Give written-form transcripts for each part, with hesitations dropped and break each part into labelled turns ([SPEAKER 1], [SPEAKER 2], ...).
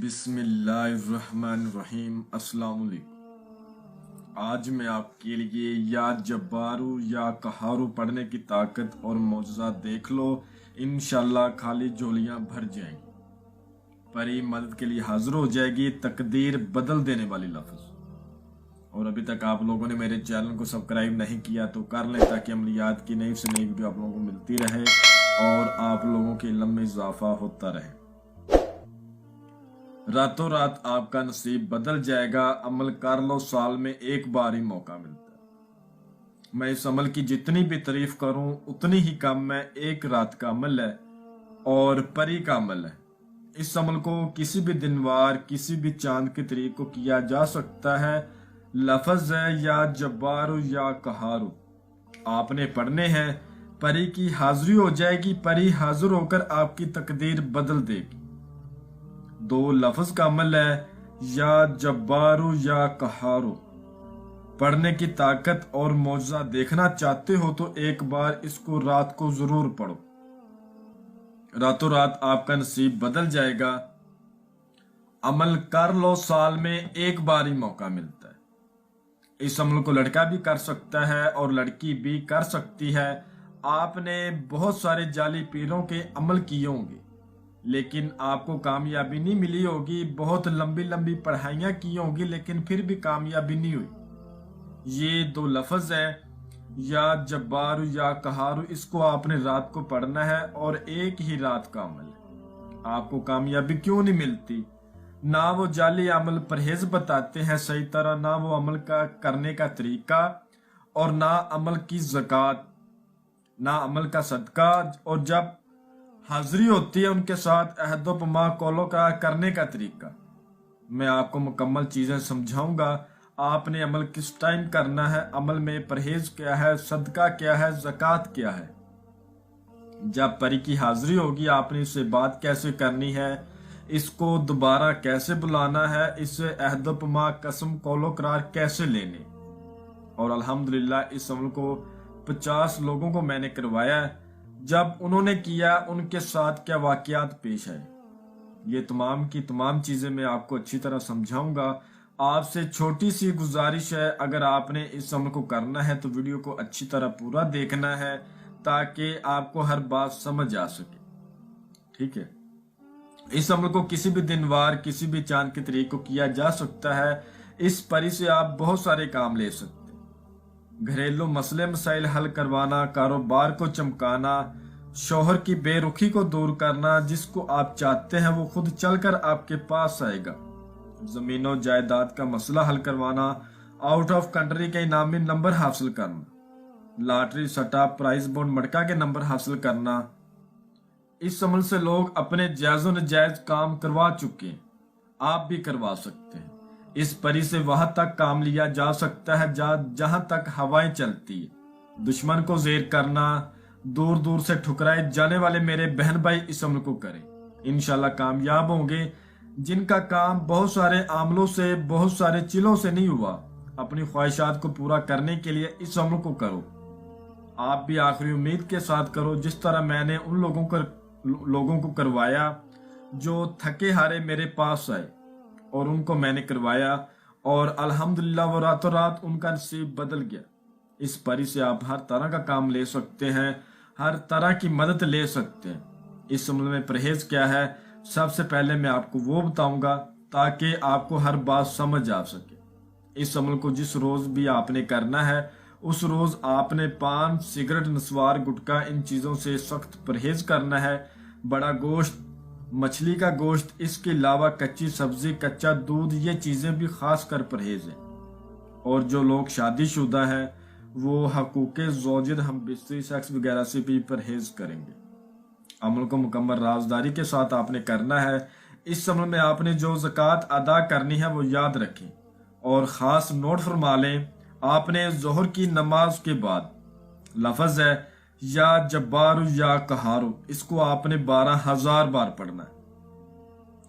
[SPEAKER 1] بسم اللہ الرحمن الرحیم۔ السلام علیکم۔ آج میں آپ کے لیے یا جبارو یا قہارو پڑھنے کی طاقت اور معجزہ دیکھ لو، انشاءاللہ خالی جھولیاں بھر جائیں گی۔ پری مدد کے لیے حاضر ہو جائے گی، تقدیر بدل دینے والی لفظ۔ اور ابھی تک آپ لوگوں نے میرے چینل کو سبسکرائب نہیں کیا تو کر لیں، تاکہ عملیات کی نئی سے نئی ویڈیو آپ لوگوں کو ملتی رہے اور آپ لوگوں کے علم میں اضافہ ہوتا رہے۔ راتوں رات آپ کا نصیب بدل جائے گا۔ عمل کر لو، سال میں ایک بار ہی موقع ملتا ہے۔ میں اس عمل کی جتنی بھی تعریف کروں اتنی ہی کم ہے۔ ایک رات کا عمل ہے اور پری کا عمل ہے۔ اس عمل کو کسی بھی دنوار، کسی بھی چاند کی تاریخ کو کیا جا سکتا ہے۔ لفظ ہے یا جبارو یا قہارو، آپ نے پڑھنے ہیں۔ پری کی حاضری ہو جائے گی، پری حاضر ہو کر آپ کی تقدیر بدل دے گی۔ دو لفظ کا عمل ہے، یا جبارو یا قہارو۔ پڑھنے کی طاقت اور معجزہ دیکھنا چاہتے ہو تو ایک بار اس کو رات کو ضرور پڑھو۔ راتوں رات آپ کا نصیب بدل جائے گا۔ عمل کر لو، سال میں ایک بار ہی موقع ملتا ہے۔ اس عمل کو لڑکا بھی کر سکتا ہے اور لڑکی بھی کر سکتی ہے۔ آپ نے بہت سارے جعلی پیروں کے عمل کیے ہوں گے، لیکن آپ کو کامیابی نہیں ملی ہوگی۔ بہت لمبی لمبی پڑھائیاں کی ہوں گی، لیکن پھر بھی کامیابی نہیں ہوئی۔ یہ دو لفظ ہے، یا جبارو یا قہارو۔ اس کو آپ نے رات کو پڑھنا ہے اور ایک ہی رات کا عمل ہے۔ آپ کو کامیابی کیوں نہیں ملتی؟ نہ وہ جعلی عمل پرہیز بتاتے ہیں صحیح طرح، نہ وہ عمل کا کرنے کا طریقہ، اور نہ عمل کی زکوٰۃ، نہ عمل کا صدقہ۔ اور جب حاضری ہوتی ہے ان کے ساتھ عہد و پیمان قولوں کا کرنے کا طریقہ، میں آپ کو مکمل چیزیں سمجھاؤں گا۔ آپ نے عمل کس ٹائم کرنا ہے، عمل میں پرہیز کیا ہے، صدقہ کیا ہے، زکوٰۃ کیا ہے۔ جب پری کی حاضری ہوگی آپ نے اسے بات کیسے کرنی ہے، اس کو دوبارہ کیسے بلانا ہے، اس سے عہد و پیمان قسم قول و قرار کیسے لینے۔ اور الحمدللہ اس عمل کو 50 لوگوں کو میں نے کروایا ہے۔ جب انہوں نے کیا ان کے ساتھ کیا واقعات پیش آئے، یہ تمام کی تمام چیزیں میں آپ کو اچھی طرح سمجھاؤں گا۔ آپ سے چھوٹی سی گزارش ہے، اگر آپ نے اس عمل کو کرنا ہے تو ویڈیو کو اچھی طرح پورا دیکھنا ہے، تاکہ آپ کو ہر بات سمجھ آ سکے۔ ٹھیک ہے؟ اس عمل کو کسی بھی دنوار، کسی بھی چاند کی تاریخ کو کیا جا سکتا ہے۔ اس پری سے آپ بہت سارے کام لے سکتے ہیں۔ گھریلو مسئلے مسائل حل کروانا، کاروبار کو چمکانا، شوہر کی بے رخی کو دور کرنا، جس کو آپ چاہتے ہیں وہ خود چل کر آپ کے پاس آئے گا۔ زمین و جائیداد کا مسئلہ حل کروانا، آؤٹ آف کنٹری کے انعامی نمبر حاصل کرنا، لاٹری سٹا پرائز بونڈ مٹکا کے نمبر حاصل کرنا۔ اس عمل سے لوگ اپنے جائز و نجائز کام کروا چکے ہیں، آپ بھی کروا سکتے ہیں۔ اس پری سے وہاں تک کام لیا جا سکتا ہے جہاں تک ہوائیں چلتی ہے۔ دشمن کو زیر کرنا، دور دور سے ٹھکرائے جانے والے میرے بہن بھائی اس عمل کو کریں، انشاءاللہ کامیاب ہوں گے۔ جن کا کام بہت سارے عاملوں سے، بہت سارے چلوں سے نہیں ہوا، اپنی خواہشات کو پورا کرنے کے لیے اس عمل کو کرو۔ آپ بھی آخری امید کے ساتھ کرو، جس طرح میں نے ان لوگوں کو کروایا جو تھکے ہارے میرے پاس آئے، اور ان کو میں نے کروایا، اور الحمدللہ وہ راتوں رات ان کا نصیب بدل گیا۔ اس پری سے آپ ہر طرح کا کام لے سکتے ہیں، ہر طرح کی مدد لے سکتے ہیں۔ اس عمل میں پرہیز کیا ہے، سب سے پہلے میں آپ کو وہ بتاؤں گا تاکہ آپ کو ہر بات سمجھ آ سکے۔ اس عمل کو جس روز بھی آپ نے کرنا ہے، اس روز آپ نے پان، سگریٹ، نسوار، گٹکا، ان چیزوں سے سخت پرہیز کرنا ہے۔ بڑا گوشت، مچھلی کا گوشت، اس کے علاوہ کچی سبزی، کچا دودھ، یہ چیزیں بھی خاص کر پرہیز ہیں۔ اور جو لوگ شادی شدہ ہیں وہ حقوق زوجیت، ہم بستری سیکس وغیرہ سے بھی پرہیز کریں گے۔ عمل کو مکمل رازداری کے ساتھ آپ نے کرنا ہے۔ اس عمل میں آپ نے جو زکوٰۃ ادا کرنی ہے وہ یاد رکھیں اور خاص نوٹ فرما لیں۔ آپ نے ظہر کی نماز کے بعد لفظ ہے یا جبارو یا قہارو، اس کو آپ نے 12,000 بار پڑھنا ہے۔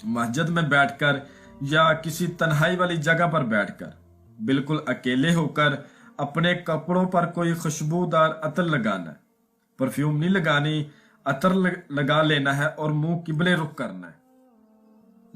[SPEAKER 1] مسجد میں بیٹھ کر یا کسی تنہائی والی جگہ پر بیٹھ کر، بالکل اکیلے ہو کر، اپنے کپڑوں پر کوئی خوشبودار عطر لگانا ہے، پرفیوم نہیں لگانی، عطر لگا لینا ہے اور منہ قبلے رخ کرنا ہے۔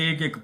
[SPEAKER 1] 1-1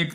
[SPEAKER 1] 1